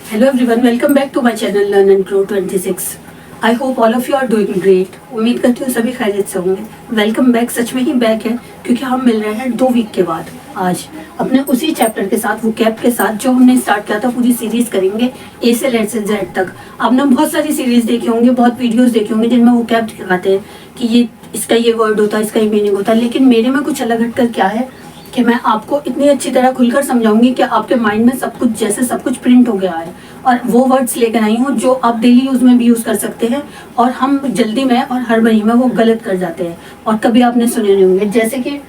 Hello everyone, welcome back to my channel Learn and Grow 26. I hope all of you are doing great. उम्मीद करती हूँ सभी खैरियत से होंगे. वेलकम बैक, सच में ही बैक है क्योंकि हम मिल रहे हैं 2 वीक के बाद आज अपने उसी चैप्टर के साथ, वो कैप के साथ जो हमने स्टार्ट किया था. पूरी सीरीज करेंगे ए से लेट से जेड तक. आपने बहुत सारी सीरीज देखी होंगी, बहुत वीडियोस देखी होंगी जिनमें वो कैप दिखाते हैं कि ये इसका ये वर्ड होता है, इसका ये मीनिंग होता है. लेकिन मेरे में कुछ अलग हटकर क्या है कि मैं आपको इतनी अच्छी तरह खुलकर समझाऊंगी कि आपके माइंड में सब कुछ जैसे सब कुछ प्रिंट हो गया है और वो वर्ड्स लेकर आई हूँ जो आप डेली यूज में भी यूज कर सकते हैं. और हम जल्दी में और हड़बड़ी में वो गलत कर जाते हैं और कभी आपने सुने नहीं होंगे. जैसे कि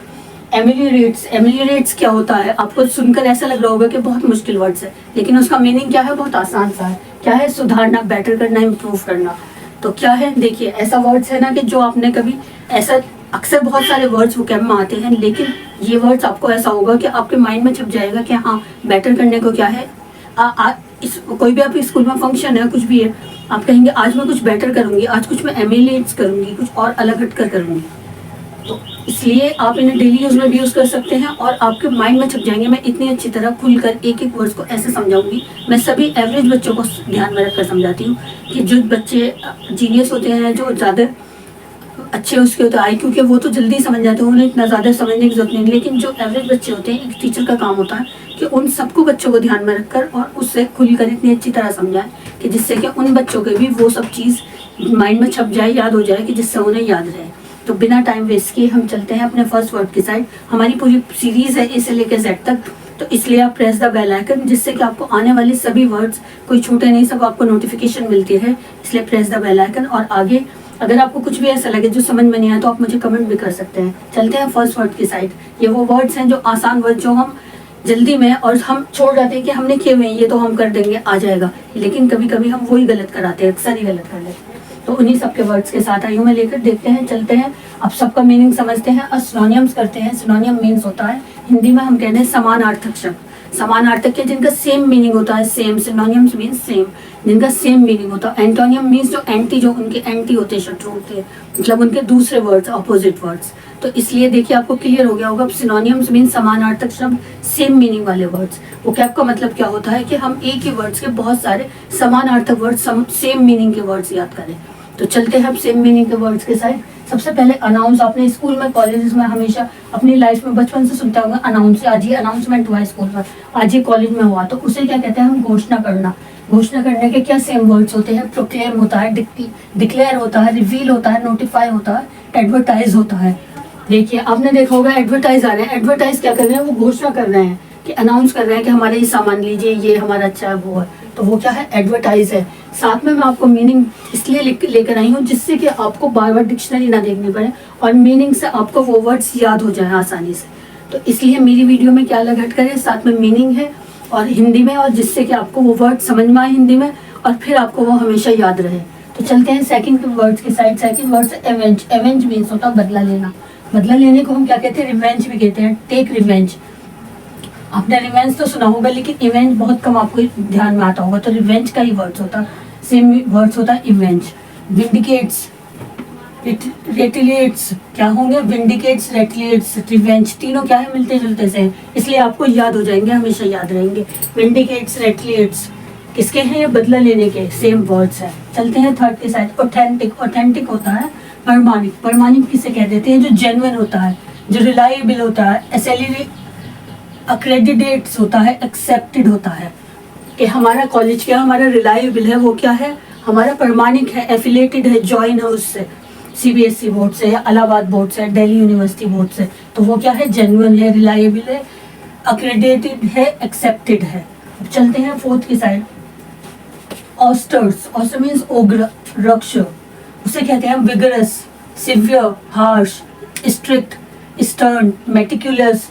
एमिलियरेट्स क्या होता है? आपको सुनकर ऐसा लग रहा होगा कि बहुत मुश्किल वर्ड्स है, लेकिन उसका मीनिंग क्या है? बहुत आसान सा है. क्या है? सुधारना, बेटर करना, इम्प्रूव करना. तो क्या है? देखिए, ऐसा वर्ड्स है ना कि जो आपने कभी ऐसा, अक्सर बहुत सारे वर्ड्स वो कैब में आते हैं, लेकिन ये वर्ड्स आपको ऐसा होगा कि आपके माइंड में छप जाएगा कि हाँ, बेटर करने को क्या है. कोई भी आपके स्कूल में फंक्शन है, कुछ भी है, आप कहेंगे आज मैं कुछ बेटर करूंगी, आज कुछ मैं एमिलिएट्स करूंगी, कुछ और अलग हट कर करूंगी. तो इसलिए आप इन्हें डेली यूज में भी यूज कर सकते हैं और आपके माइंड में छप जाएंगे. मैं इतनी अच्छी तरह खुलकर एक एक वर्ड्स को ऐसे समझाऊंगी. मैं सभी एवरेज बच्चों को ध्यान में रखकर समझाती हूँ कि जो बच्चे जीनियस होते हैं, जो ज़्यादा अच्छे उसके होते हैं IQ के, वो तो जल्दी समझ जाते हैं, उन्हें इतना ज़्यादा समझने की जरूरत नहीं. लेकिन जो एवरेज बच्चे होते हैं, एक टीचर का काम होता है कि उन सबको बच्चों को ध्यान में रखकर और उससे खुलकर इतनी अच्छी तरह समझाएं कि जिससे कि उन बच्चों के भी वो सब चीज़ माइंड में छप जाए, याद हो जाए, कि जिससे उन्हें याद रहे. तो बिना टाइम वेस्ट किए हम चलते हैं अपने फर्स्ट वर्ड की साइड. हमारी पूरी सीरीज़ है ए से लेकर जेड तक, तो इसलिए आप प्रेस द बेल आइकन, जिससे कि आपको आने वाले सभी वर्ड्स कोई छूटे नहीं, सब आपको नोटिफिकेशन मिलती है. इसलिए प्रेस द बेल आइकन. और आगे अगर आपको कुछ भी ऐसा लगे जो समझ में नहीं आया तो आप मुझे कमेंट भी कर सकते हैं. चलते हैं फर्स्ट वर्ड की साइड. ये वो वर्ड्स हैं जो आसान वर्ड, जो हम जल्दी में और हम छोड़ जाते हैं कि हमने किए हुए हैं, ये तो हम कर देंगे, आ जाएगा. लेकिन कभी कभी हम वही गलत कराते हैं, अक्सर ही गलत कर लेते हैं. तो उन्हीं सबके वर्ड्स के साथ आई हूँ मैं लेकर. देखते हैं, चलते हैं. अब सबका मीनिंग समझते हैं और सिनोनियम्स करते हैं. सिनोनियम मीन्स होता है, हिंदी में हम कहते हैं समानार्थक शब्द. समानार्थक के जिनका सेम मीनिंग होता है, सेम. सिनोनियम्स मीन्स सेम, जिनका सेम मीनिंग होता है. एंटोनियम मीन्स जो एंटी, जो उनके एंटी होते हैं, शत्रु होते हैं, मतलब उनके दूसरे वर्ड्स, अपोजिट वर्ड्स. तो इसलिए देखिए, आपको क्लियर हो गया होगा. सिनोनियम्स मीन्स समानार्थक शब्द, सेम मीनिंग वाले वर्ड्स. वो कैप का मतलब क्या होता है कि हम एक ही वर्ड्स के बहुत सारे समानार्थक वर्ड्स, सेम मीनिंग के वर्ड्स याद करें. तो चलते हैं अब सेम मीनिंग के वर्ड्स के साथ. सबसे पहले अनाउंस. आपने स्कूल में, कॉलेजेस में हमेशा अपनी लाइफ में बचपन से सुनते होंगे अनाउंस. आज ये अनाउंसमेंट हुआ स्कूल में, आज ये कॉलेज में हुआ, तो उसे क्या कहते हैं हम? घोषणा करना. घोषणा करने के क्या सेम वर्ड्स होते हैं? प्रोक्लेम होता है, डिक्लेयर होता है, रिवील होता है, नोटिफाई होता है, एडवर्टाइज होता है. देखिए, आपने देखा होगा एडवर्टाइज आ रहे हैं. एडवर्टाइज क्या कर रहे हैं? वो घोषणा कर रहे हैं, कि अनाउंस कर रहे हैं कि हमारा ये सामान लीजिए, ये हमारा अच्छा है, वो है. तो वो क्या है? एडवर्टाइज है. साथ में मैं आपको मीनिंग इसलिए लेकर आई हूँ जिससे कि आपको बार बार डिक्शनरी ना देखनी पड़े और मीनिंग से आपको वो वर्ड्स याद हो जाए आसानी से. तो इसलिए मेरी वीडियो में क्या अलग हट कर है, साथ में मीनिंग है और हिंदी में, और जिससे कि आपको वो वर्ड समझ में आए हिंदी में और फिर आपको वो हमेशा याद रहे. तो चलते हैं सेकंड वर्ड्स की साइड. सेकंड वर्ड है एवेंज. एवेंज मीन्स होता है बदला लेना. बदला लेने को हम क्या कहते हैं? रिवेंज भी कहते हैं. Take revenge. आपने रिवेंज तो सुना होगा, लेकिन इवेंज बहुत कम आपको ध्यान में आता होगा. तो रिवेंज का ही वर्ड्स होता है, सेम वर्ड्स होता है इवेंज. विंडिकेट्स, रेटिलिएट्स क्या होंगे? विंडिकेट्स, रेटिलिएट्स, रिवेंज, तीनों क्या है? मिलते जुलते से, इसलिए आपको याद हो जाएंगे, हमेशा याद रहेंगे. विंडिकेट्स, रेटिलिएट्स किसके हैं? ये बदला लेने के सेम वर्ड्स है. चलते हैं थर्ड के साइड. ऑथेंटिक. ऑथेंटिक होता है प्रमाणिक. प्रमाणिक किसे कह देते हैं? जो जेन्युइन होता है, जो रिलायबल होता है. अक्रेडिटेट्स होता है, एक्सेप्टेड होता है, कि हमारा कॉलेज क्या, हमारा रिलायबल है, वो क्या है? हमारा प्रमाणिक है, एफिलेटेड है, ज्वाइन है उससे, CBSE बोर्ड से या इलाहाबाद बोर्ड से, दिल्ली यूनिवर्सिटी बोर्ड से. तो वो क्या है? जेन्युइन है, रिलायबल है, अक्रेडिटेड है, एक्सेप्टेड है. अब चलते हैं फोर्थ की साइड. ऑस्टर्स. ऑस्टर मीन्स उग्र, रक्ष. उसे कहते हैं vigorous, severe, harsh, strict, stern, meticulous.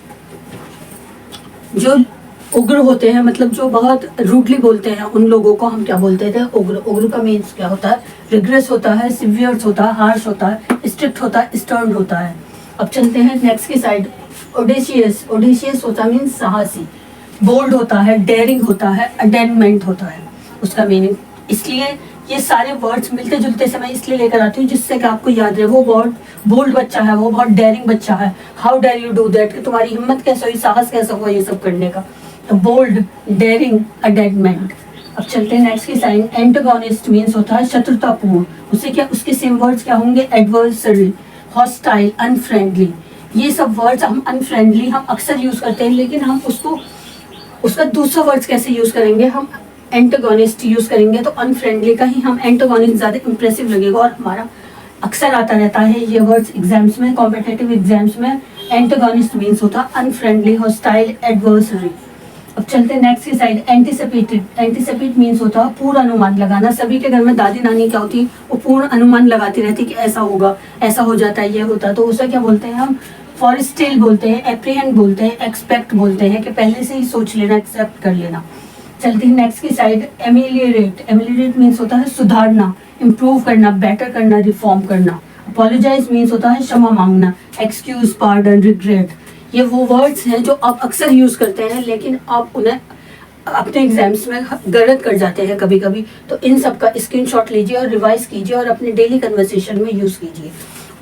जो उग्र होते हैं, मतलब जो बहुत रूडली बोलते हैं, उन लोगों को हम क्या बोलते थे? उग्र. उग्र का मीन्स क्या होता है? रिग्रेस होता है, सिवियर्स होता है, हार्श होता है, स्ट्रिक्ट होता है, स्टर्न होता है. अब चलते हैं नेक्स्ट की साइड. ओडेशियस. ओडेशियस होता है मीन्स साहसी. बोल्ड होता है, डेयरिंग होता है, अडेनमेंट होता है उसका मीनिंग. इसलिए ये सारे वर्ड्स मिलते जुलते से मैं इसलिए लेकर आती हूँ जिससे कि आपको याद रहे. वो वर्ड बोल्ड बच्चा है, वो बहुत डेयरिंग बच्चा है. How dare you do that, कि तुम्हारी हिम्मत कैसे हुई, साहस कैसे हुआ ये सब करने का. तो बोल्ड, डेयरिंग, अडेनमेंट. अब चलते हैं नेक्स्ट की साइन। एंटागोनिस्ट मीन्स होता है शत्रुतापूर्ण। उससे क्या, उसके सेम वर्ड्स क्या होंगे? Adversary, hostile, unfriendly. ये सब वर्ड्स हम अनफ्रेंडली हम अक्सर यूज करते हैं, लेकिन हम उसको उसका दूसरा वर्ड्स कैसे यूज करेंगे? हम एंटागोनिस्ट यूज करेंगे तो अनफ्रेंडली का ही हम एंटागोनिस्ट ज्यादा इंप्रेसिव लगेगा और हमारा अक्सर आता रहता है ये वर्ड्स एग्जाम्स में, कॉम्पिटिटिव एग्जाम्स में। एंटागोनिस्ट मीन्स होता है अनफ्रेंडली, हॉस्टाइल, एडवर्सरी। अब चलते हैं नेक्स्ट की साइड। एंटीसिपेटेड, एंटीसिपेट मीन्स होता है पूर्ण अनुमान लगाना। सभी के घर में दादी नानी क्या होती है, वो पूर्ण अनुमान लगाती रहती कि ऐसा होगा, ऐसा हो जाता है, ये होता है, तो उसे क्या बोलते हैं हम? फॉरेस्टेल बोलते हैं, एप्रीहेंड बोलते हैं, एक्सपेक्ट बोलते हैं कि पहले से ही सोच लेना, एक्सेप्ट कर लेना। चलते हैं नेक्स्ट की साइड। एमिलियरेट, एमिलियरेट मीन्स होता है सुधारना, इम्प्रूव करना, बेटर करना, रिफॉर्म करना। अपोलोजाइज मीन्स होता है क्षमा मांगना, एक्सक्यूज, पार्डन, रिग्रेट। ये वो वर्ड्स हैं जो आप अक्सर यूज करते हैं, लेकिन आप उन्हें अपने एग्जाम्स में गलत कर जाते हैं कभी कभी। तो इन सब का स्क्रीनशॉट लीजिए और रिवाइज कीजिए और अपने डेली कन्वर्सेशन में यूज कीजिए।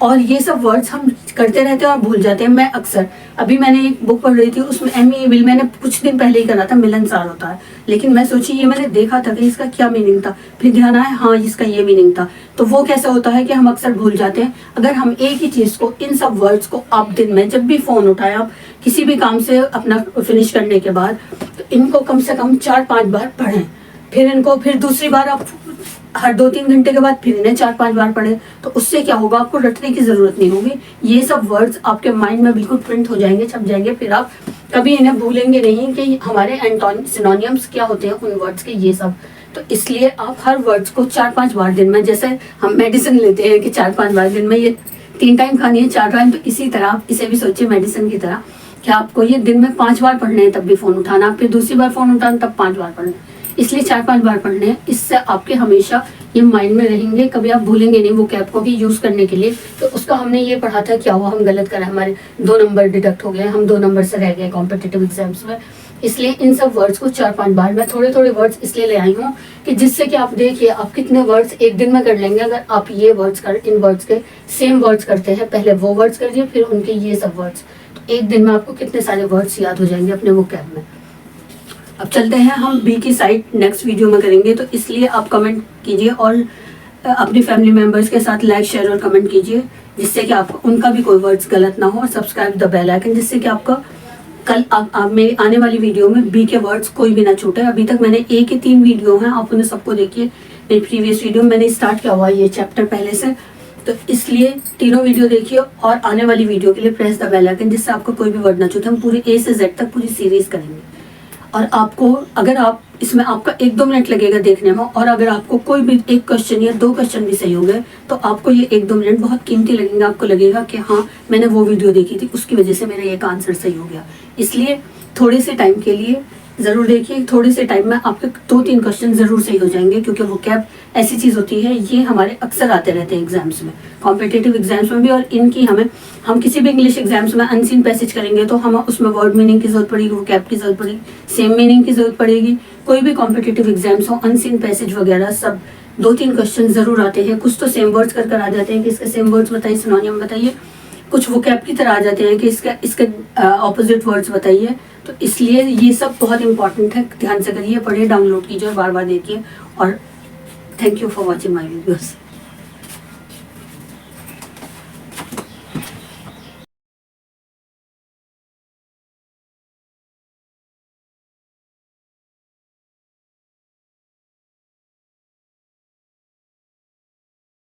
और ये सब वर्ड्स हम करते रहते हैं और भूल जाते हैं। मैं अक्सर, अभी मैंने एक बुक पढ़ रही थी, उसमें एमिएबल मैंने कुछ दिन पहले ही करा था, मिलनसार होता है, लेकिन मैं सोची ये मैंने देखा था कि इसका क्या मीनिंग था, फिर ध्यान आया हाँ इसका ये मीनिंग था। तो वो कैसा होता है कि हम अक्सर भूल जाते हैं। अगर हम एक ही चीज़ को, इन सब वर्ड्स को आप दिन में जब भी फ़ोन उठाएं, आप किसी भी काम से अपना फिनिश करने के बाद, तो इनको कम से कम 4-5 बार पढ़ें। फिर इनको फिर दूसरी बार आप हर 2-3 घंटे के बाद फिर इन्हें 4-5 बार पढ़ें। तो उससे क्या होगा, आपको रटने की जरूरत नहीं होगी। ये सब वर्ड्स आपके माइंड में बिल्कुल प्रिंट हो जाएंगे, छप जाएंगे। फिर आप कभी इन्हें भूलेंगे नहीं कि हमारे सिनोनियम्स क्या होते हैं उन वर्ड्स के, ये सब। तो इसलिए आप हर वर्ड्स को 4-5 बार दिन में, जैसे हम मेडिसिन लेते हैं कि 4-5 बार दिन में ये 3 टाइम खानी है, 4 टाइम, तो इसी तरह आप इसे भी सोचिए मेडिसिन की तरह कि आपको ये दिन में 5 बार पढ़ने हैं, तब भी फोन उठाना, फिर दूसरी बार फोन उठाना, तब 5 बार पढ़ना, इसलिए 4-5 बार पढ़ने हैं। इससे आपके हमेशा ये माइंड में रहेंगे, कभी आप भूलेंगे नहीं वो कैप को भी यूज करने के लिए। तो उसका हमने ये पढ़ा था, क्या हुआ, हम गलत करा, हमारे 2 नंबर डिडक्ट हो गए, हम 2 नंबर से रह गए कॉम्पिटिटिव एग्जाम्स में। इसलिए इन सब वर्ड्स को 4-5 बार, मैं थोड़े थोड़े वर्ड्स इसलिए ले आई हूँ कि जिससे कि आप देखिए आप कितने वर्ड्स एक दिन में कर लेंगे। अगर आप ये वर्ड्स कर, इन वर्ड्स के सेम वर्ड्स करते हैं, पहले वो वर्ड्स करिए फिर उनके ये सब वर्ड्स, तो एक दिन में आपको कितने सारे वर्ड्स याद हो जाएंगे अपने वो कैप में। अब चलते हैं हम बी की साइड, नेक्स्ट वीडियो में करेंगे, तो इसलिए आप कमेंट कीजिए और अपनी फैमिली मेम्बर्स के साथ लाइक, शेयर और कमेंट कीजिए, जिससे कि आपको उनका भी कोई वर्ड्स गलत ना हो। और सब्सक्राइब द बेल आइकन, जिससे कि आपका कल आप मेरी आने वाली वीडियो में बी के वर्ड्स कोई भी ना छूटे। अभी तक मैंने ए के 3 वीडियो हैं, आप उन्हें सबको देखिए। मेरी प्रीवियस वीडियो मैंने स्टार्ट किया हुआ ये चैप्टर पहले से, तो इसलिए तीनों वीडियो देखिए और आने वाली वीडियो के लिए प्रेस द बेल आइकन, जिससे आपको कोई भी वर्ड ना छूटे। हम पूरे ए से जेड तक पूरी सीरीज करेंगे। और आपको, अगर आप इसमें आपका 1-2 मिनट लगेगा देखने में, और अगर आपको कोई भी एक क्वेश्चन या 2 क्वेश्चन भी सही हो गए, तो आपको ये 1-2 मिनट बहुत कीमती लगेंगे। आपको लगेगा कि हाँ मैंने वो वीडियो देखी थी, उसकी वजह से मेरा एक आंसर सही हो गया। इसलिए थोड़े से टाइम के लिए ज़रूर देखिए, थोड़े से टाइम में आपके 2-3 क्वेश्चन ज़रूर सही हो जाएंगे, क्योंकि वो कैप ऐसी चीज़ होती है, ये हमारे अक्सर आते रहते हैं एग्जाम्स में, कॉम्पिटिटिव एग्जाम्स में भी। और इनकी हम किसी भी इंग्लिश एग्जाम्स में अनसीन पैसेज करेंगे तो हम उसमें वर्ड मीनिंग की जरूरत पड़ेगी, वो कैप की जरूरत पड़ेगी, सेम मीनिंग की जरूरत पड़ेगी। कोई भी कॉम्पिटिटिव एग्जाम्स हो, अनसीन पैसेज वगैरह सब 2-3 क्वेश्चन ज़रूर आते हैं। कुछ तो सेम वर्ड्स कर आ जाते हैं कि इसके सेम वर्ड्स बताइए, सिनोनियम बताइए। कुछ वो कैप की तरह आ जाते हैं कि इसके ऑपोजिट वर्ड्स बताइए। तो इसलिए ये सब बहुत इंपॉर्टेंट है, ध्यान से करिए, पढ़िए, डाउनलोड कीजिए और बार बार देखिए। और thank you for watching my videos.